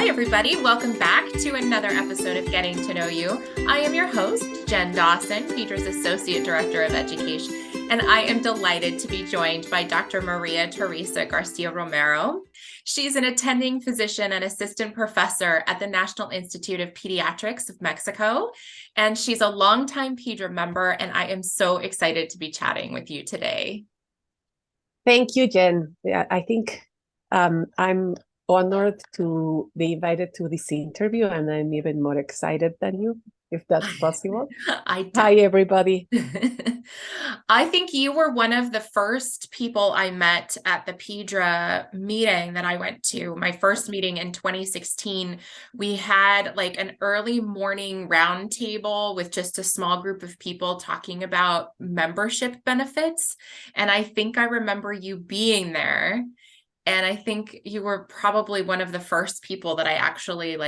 Hi, everybody. Welcome back to another episode of Getting to Know You. I am your host, Jen Dawson, PeDRA's Associate Director of Education, and I am delighted to be joined by Dr. Maria Teresa Garcia-Romero. She's an attending physician and assistant professor at the National Institute of Pediatrics of Mexico, and she's a longtime PeDRA member, and I am so excited to be chatting with you today. Thank you, Jen. Yeah, I think I'm honored to be invited to this interview, and I'm even more excited than you, if that's possible. Hi, everybody. I think you were one of the first people I met at the PeDRA meeting that I went to. My first meeting in 2016, we had like an early morning roundtable with just a small group of people talking about membership benefits. And I think I remember you being there. And I think you were probably one of the first people that I actually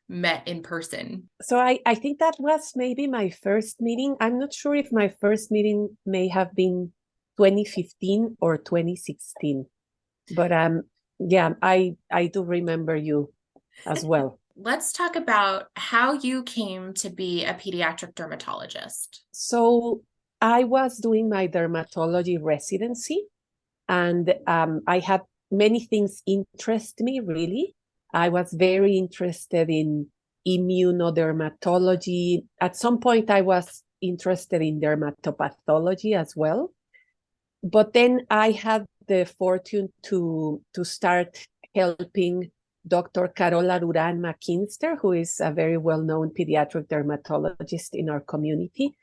met in person. So I think that was maybe my first meeting. I'm not sure if my first meeting may have been 2015 or 2016. But yeah, I do remember you as well. Let's talk about how you came to be a pediatric dermatologist. So I was doing my dermatology residency, and I had many things interest me, really. I was very interested in immunodermatology. At some point, I was interested in dermatopathology as well. But then I had the fortune to start helping Dr. Carola Duran McKinster, who is a very well-known pediatric dermatologist in our community.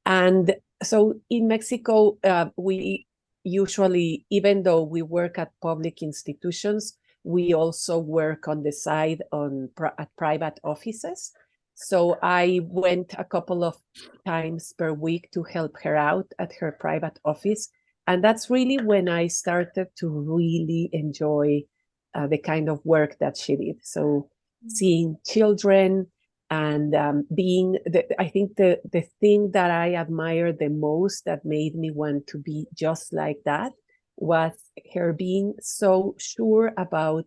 And so in Mexico, we usually, even though we work at public institutions, we also work on the side at private offices. So I went a couple of times per week to help her out at her private office. And that's really when I started to really enjoy the kind of work that she did. So seeing children and I think the thing that I admired the most that made me want to be just like that was her being so sure about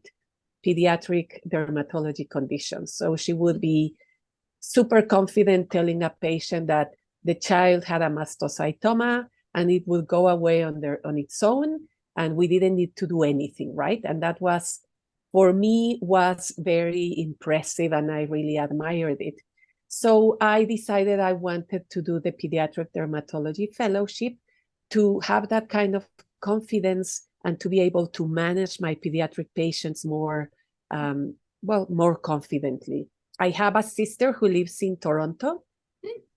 pediatric dermatology conditions. So she would be super confident telling a patient that the child had a mastocytoma and it would go away on its own, and we didn't need to do anything, right? And that was, for me, was very impressive, and I really admired it. So I decided I wanted to do the Pediatric Dermatology Fellowship to have that kind of confidence and to be able to manage my pediatric patients more confidently. I have a sister who lives in Toronto.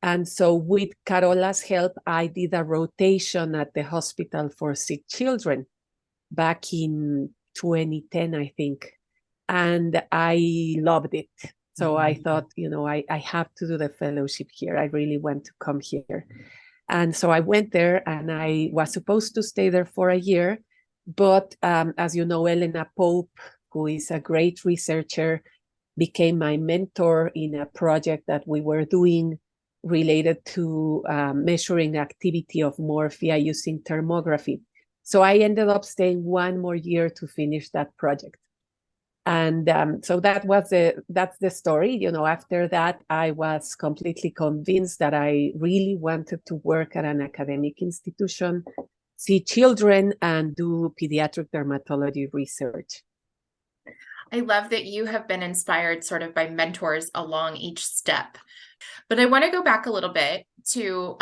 And so with Carola's help, I did a rotation at the Hospital for Sick Children back in 2010, I think. And I loved it. So I thought, I have to do the fellowship here. I really want to come here. And so I went there, and I was supposed to stay there for a year. But as you know, Elena Pope, who is a great researcher, became my mentor in a project that we were doing related to measuring activity of morphea using thermography. So I ended up staying one more year to finish that project. And so that's the story. After that, I was completely convinced that I really wanted to work at an academic institution, see children, and do pediatric dermatology research. I love that you have been inspired sort of by mentors along each step. But I want to go back a little bit to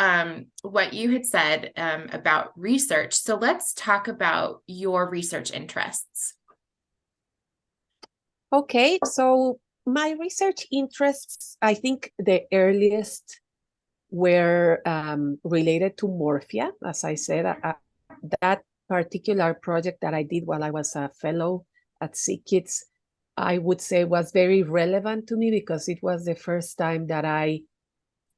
what you had said about research. So let's talk about your research interests. Okay, so my research interests, I think the earliest were related to morphea. As I said, that particular project that I did while I was a fellow at SickKids, I would say was very relevant to me because it was the first time that I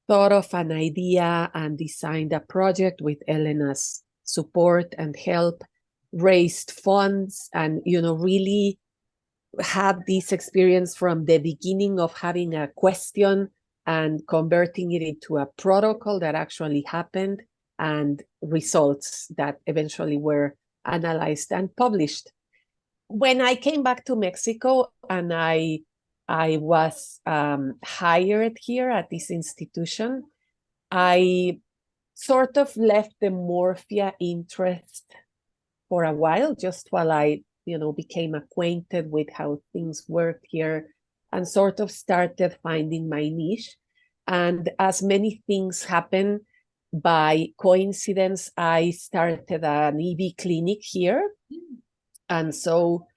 thought of an idea and designed a project with Elena's support and help, raised funds, and really had this experience from the beginning of having a question and converting it into a protocol that actually happened, and results that eventually were analyzed and published. When I came back to Mexico and I I was hired here at this institution, I sort of left the morphea interest for a while, just while I, became acquainted with how things worked here and sort of started finding my niche. And as many things happen, by coincidence, I started an EB clinic here. And so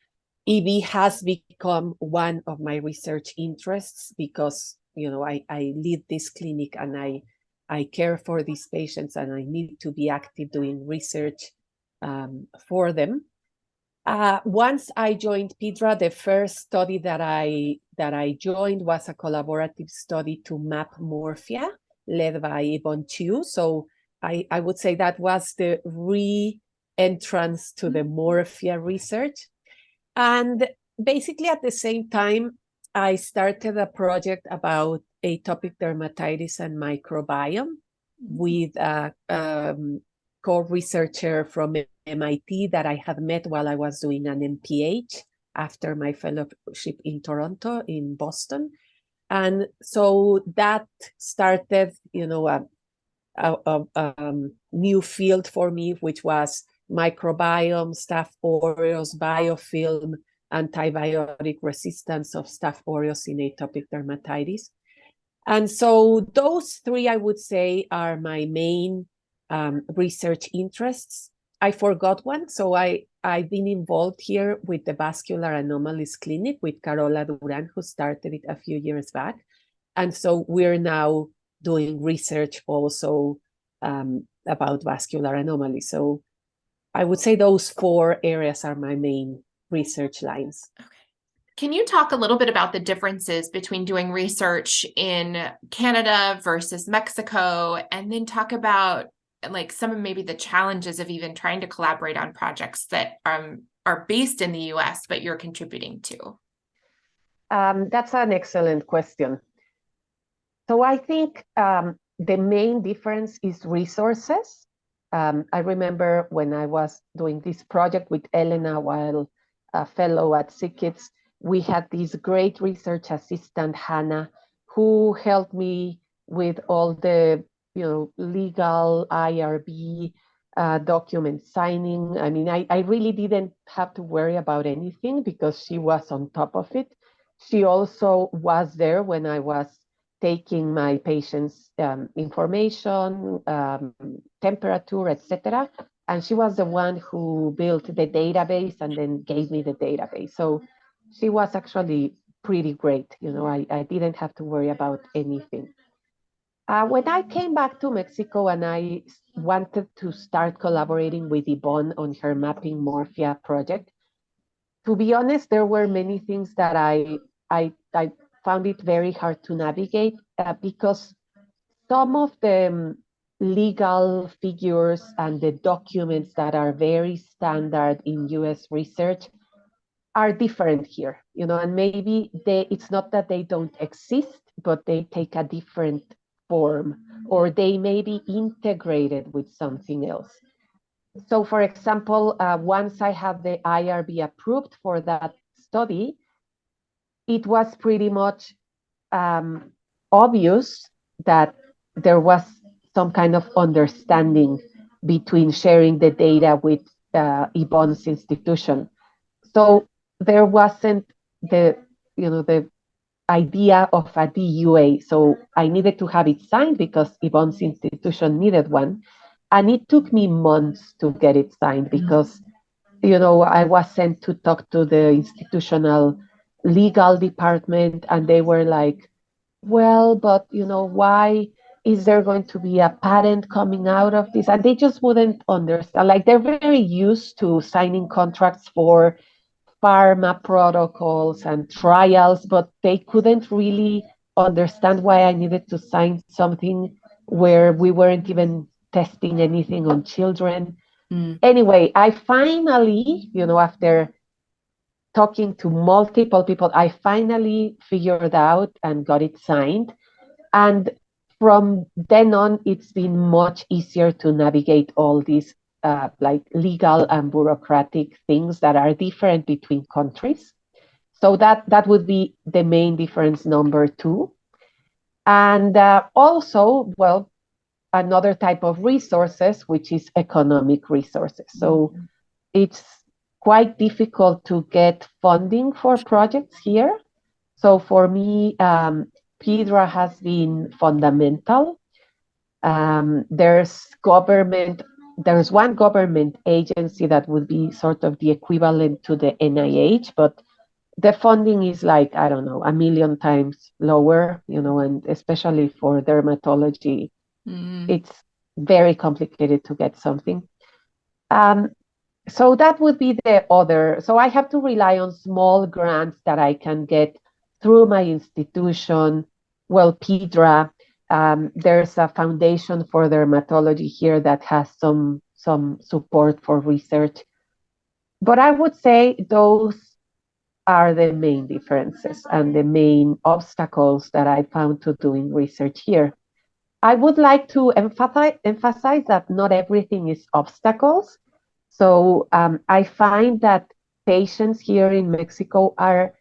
EB has become one of my research interests because, I lead this clinic and I care for these patients and I need to be active doing research for them. Once I joined PeDRA, the first study that I joined was a collaborative study to map morphea, led by Yvonne Chu. So I would say that was the re-entrance to the morphea research. And basically at the same time, I started a project about atopic dermatitis and microbiome with a co-researcher from MIT that I had met while I was doing an MPH after my fellowship in Toronto, in Boston. And so that started, a new field for me, which was microbiome, Staph aureus, biofilm, antibiotic resistance of Staph aureus in atopic dermatitis. And so those three, I would say, are my main research interests. I forgot one. So I've been involved here with the Vascular Anomalies Clinic with Carola Duran, who started it a few years back. And so we're now doing research also about vascular anomalies. So I would say those 4 areas are my main research lines. Okay. Can you talk a little bit about the differences between doing research in Canada versus Mexico, and then talk about like some of maybe the challenges of even trying to collaborate on projects that are based in the US, but you're contributing to? That's an excellent question. So I think the main difference is resources. I remember when I was doing this project with Elena while a fellow at SickKids, we had this great research assistant, Hannah, who helped me with all the legal IRB document signing. I mean, I really didn't have to worry about anything because she was on top of it. She also was there when I was taking my patients' information, temperature, etc. And she was the one who built the database and then gave me the database. So she was actually pretty great. I didn't have to worry about anything. When I came back to Mexico and I wanted to start collaborating with Yvonne on her mapping morphea project, to be honest, there were many things that I found it very hard to navigate because some of the legal figures and the documents that are very standard in US research are different here, and maybe it's not that they don't exist, but they take a different form, or they may be integrated with something else. So for example, once I have the IRB approved for that study, it was pretty much obvious that there was some kind of understanding between sharing the data with Yvonne's institution. So there wasn't the idea of a DUA. So I needed to have it signed because Yvonne's institution needed one. And it took me months to get it signed because, I was sent to talk to the institutional legal department and they were like, well, but, why is there going to be a patent coming out of this? And they just wouldn't understand. Like, they're very used to signing contracts for pharma protocols and trials, but they couldn't really understand why I needed to sign something where we weren't even testing anything on children. Anyway, I finally, after talking to multiple people, I finally figured out and got it signed. And from then on, it's been much easier to navigate all these like legal and bureaucratic things that are different between countries. So that would be the main difference, number two. And also, well, another type of resources, which is economic resources. So it's quite difficult to get funding for projects here. So for me, PeDRA has been fundamental. There's one government agency that would be sort of the equivalent to the NIH, but the funding is like, I don't know, 1,000,000 times lower, and especially for dermatology, it's very complicated to get something. So that would be the other. So I have to rely on small grants that I can get through my institution. Well, PeDRA, there's a foundation for dermatology here that has some support for research. But I would say those are the main differences and the main obstacles that I found to doing research here. I would like to emphasize that not everything is obstacles. So I find that patients here in Mexico are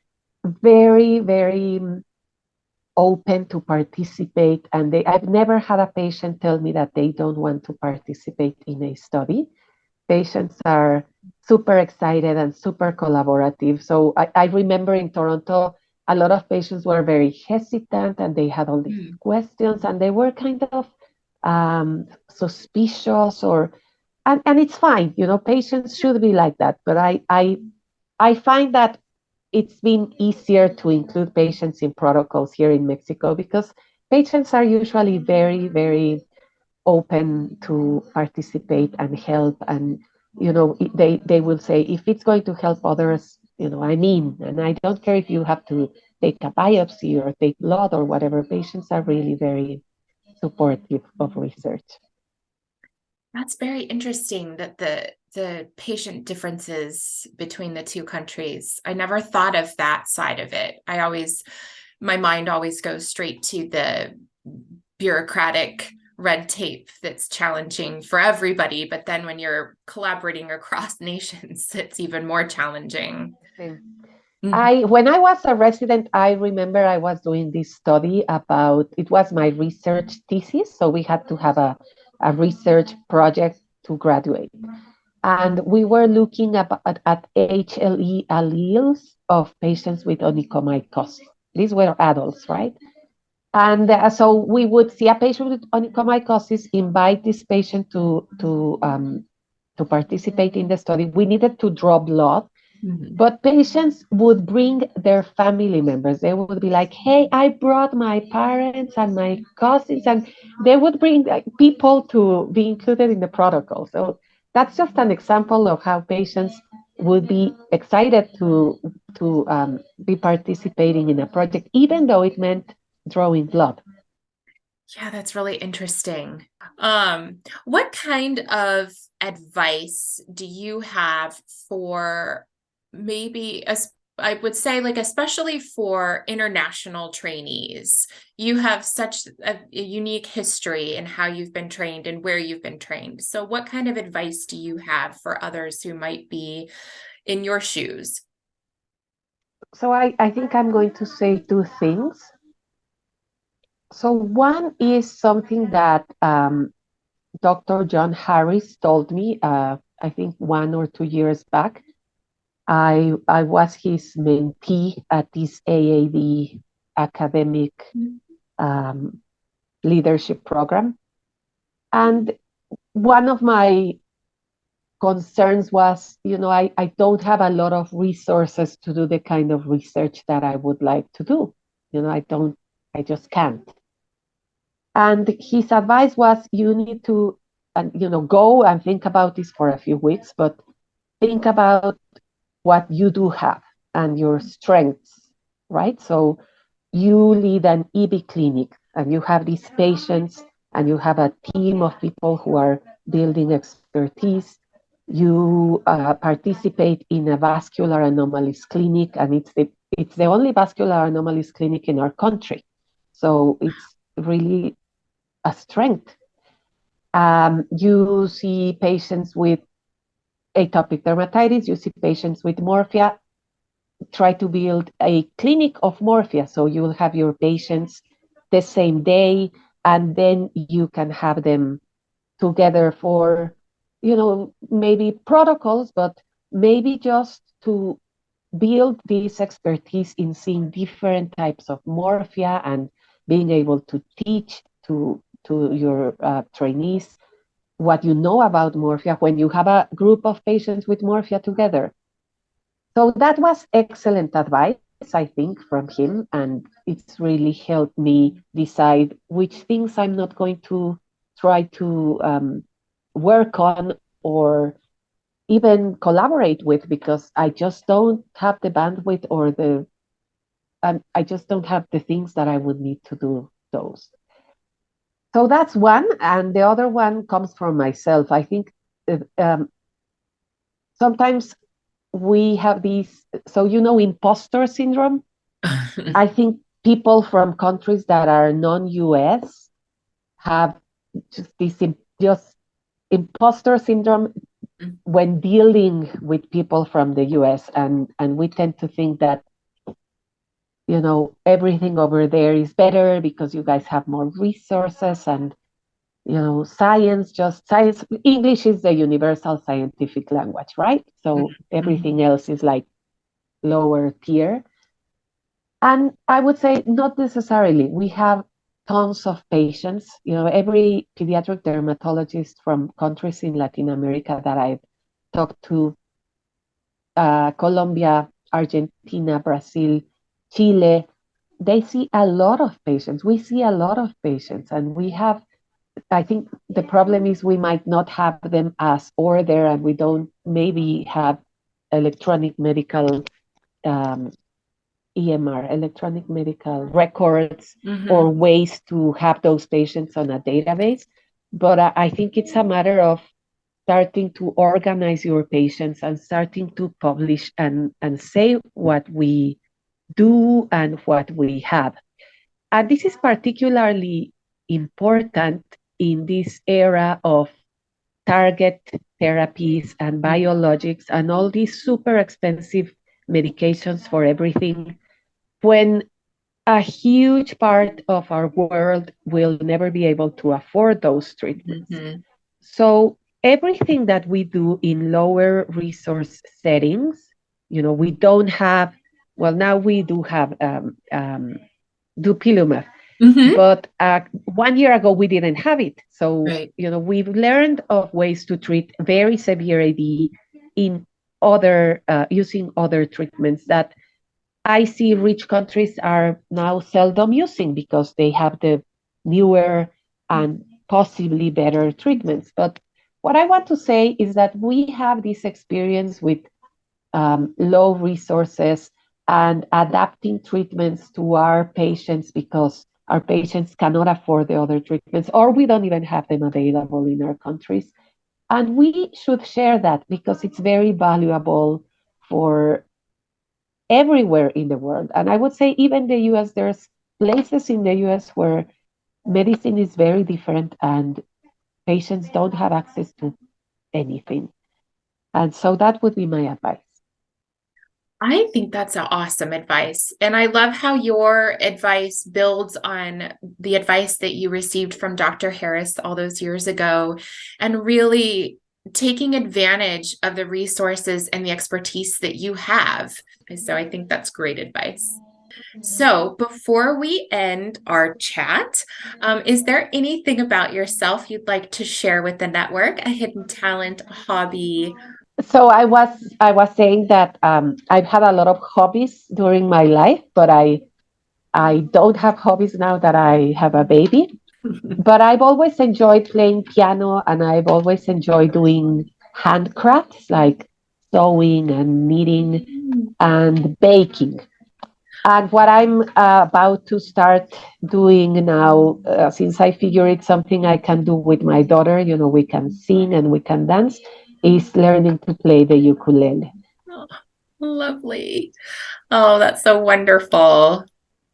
very, very open to participate, and I've never had a patient tell me that they don't want to participate in a study. Patients are super excited and super collaborative. So I remember in Toronto, a lot of patients were very hesitant and they had all these questions and they were kind of suspicious and it's fine, patients should be like that. But I find that it's been easier to include patients in protocols here in Mexico because patients are usually very, very open to participate and help. And, they will say, if it's going to help others, and I don't care if you have to take a biopsy or take blood or whatever, patients are really very supportive of research. That's very interesting that the patient differences between the two countries. I never thought of that side of it. My mind always goes straight to the bureaucratic red tape that's challenging for everybody. But then when you're collaborating across nations, it's even more challenging. When I was a resident, I remember I was doing this study it was my research thesis. So we had to have a research project to graduate. And we were looking at HLE alleles of patients with onychomycosis. These were adults, right? And so we would see a patient with onychomycosis, invite this patient to participate in the study. We needed to draw blood, but patients would bring their family members. They would be like, hey, I brought my parents and my cousins, and they would bring people to be included in the protocol. So that's just an example of how patients would be excited to be participating in a project, even though it meant drawing blood. Yeah, that's really interesting. What kind of advice do you have for maybe, I would say, like, especially for international trainees? You have such a unique history in how you've been trained and where you've been trained. So what kind of advice do you have for others who might be in your shoes? So I think I'm going to say two things. So one is something that Dr. John Harris told me, I think 1 or 2 years back. I was his mentee at this AAD academic leadership program. And one of my concerns was, I don't have a lot of resources to do the kind of research that I would like to do. I just can't. And his advice was, you need to, go and think about this for a few weeks, but think about what you do have and your strengths, right? So you lead an EB clinic and you have these patients and you have a team of people who are building expertise. You participate in a vascular anomalies clinic, and it's the only vascular anomalies clinic in our country. So it's really a strength. You see patients with atopic dermatitis, you see patients with morphea. try to build a clinic of morphea. So you will have your patients the same day, and then you can have them together for, maybe protocols, but maybe just to build this expertise in seeing different types of morphea and being able to teach to your trainees what you know about morphea when you have a group of patients with morphea together. So that was excellent advice, I think, from him. And it's really helped me decide which things I'm not going to try to work on or even collaborate with, because I just don't have the bandwidth or I just don't have the things that I would need to do those. So that's one. And the other one comes from myself. I think sometimes we have these, so imposter syndrome. I think people from countries that are non-US have just this just imposter syndrome when dealing with people from the US, and we tend to think that everything over there is better because you guys have more resources, and science, English is the universal scientific language, right? So everything else is like lower tier. And I would say not necessarily. We have tons of patients. Every pediatric dermatologist from countries in Latin America that I've talked to, Colombia, Argentina, Brazil, Chile, they see a lot of patients. We see a lot of patients, and I think the problem is we might not have them as order, and we don't maybe have electronic medical EMR, electronic medical records, or ways to have those patients on a database. But I think it's a matter of starting to organize your patients and starting to publish and say what we do and what we have. And this is particularly important in this era of target therapies and biologics and all these super expensive medications for everything, when a huge part of our world will never be able to afford those treatments. So everything that we do in lower resource settings, we don't have, well, now we do have dupilumab, but 1 year ago we didn't have it. So, we've learned of ways to treat very severe AD in using other treatments that I see rich countries are now seldom using because they have the newer and possibly better treatments. But what I want to say is that we have this experience with low resources and adapting treatments to our patients because our patients cannot afford the other treatments, or we don't even have them available in our countries. And we should share that because it's very valuable for everywhere in the world. And I would say even the US, there's places in the US where medicine is very different and patients don't have access to anything. And so that would be my advice. I think that's an awesome advice. And I love how your advice builds on the advice that you received from Dr. Harris all those years ago, and really taking advantage of the resources and the expertise that you have. So I think that's great advice. So before we end our chat, is there anything about yourself you'd like to share with the network, a hidden talent, a hobby? So I was saying that I've had a lot of hobbies during my life, but I don't have hobbies now that I have a baby. But I've always enjoyed playing piano, and I've always enjoyed doing handcrafts like sewing and knitting and baking. And what I'm about to start doing now, since I figure it's something I can do with my daughter, we can sing and we can dance, is learning to play the ukulele. Oh, lovely. Oh, that's so wonderful.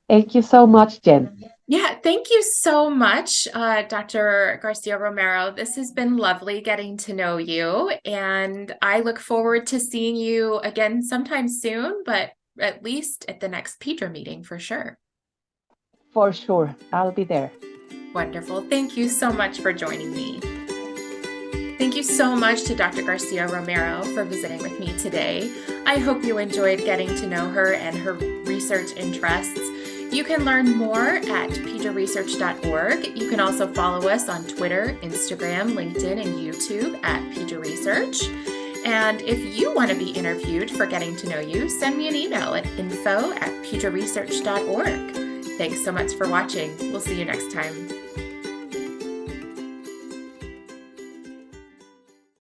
Thank you so much, Jen. Yeah, thank you so much, Dr. Garcia-Romero. This has been lovely getting to know you, and I look forward to seeing you again sometime soon, but at least at the next PeDRA meeting for sure. For sure, I'll be there. Wonderful. Thank you so much for joining me. Thank you so much to Dr. Garcia-Romero for visiting with me today. I hope you enjoyed getting to know her and her research interests. You can learn more at PeDRAresearch.org. You can also follow us on Twitter, Instagram, LinkedIn, and YouTube at PeDRA Research. And if you want to be interviewed for Getting to Know You, send me an email at info@PeDRAresearch.org. Thanks so much for watching. We'll see you next time.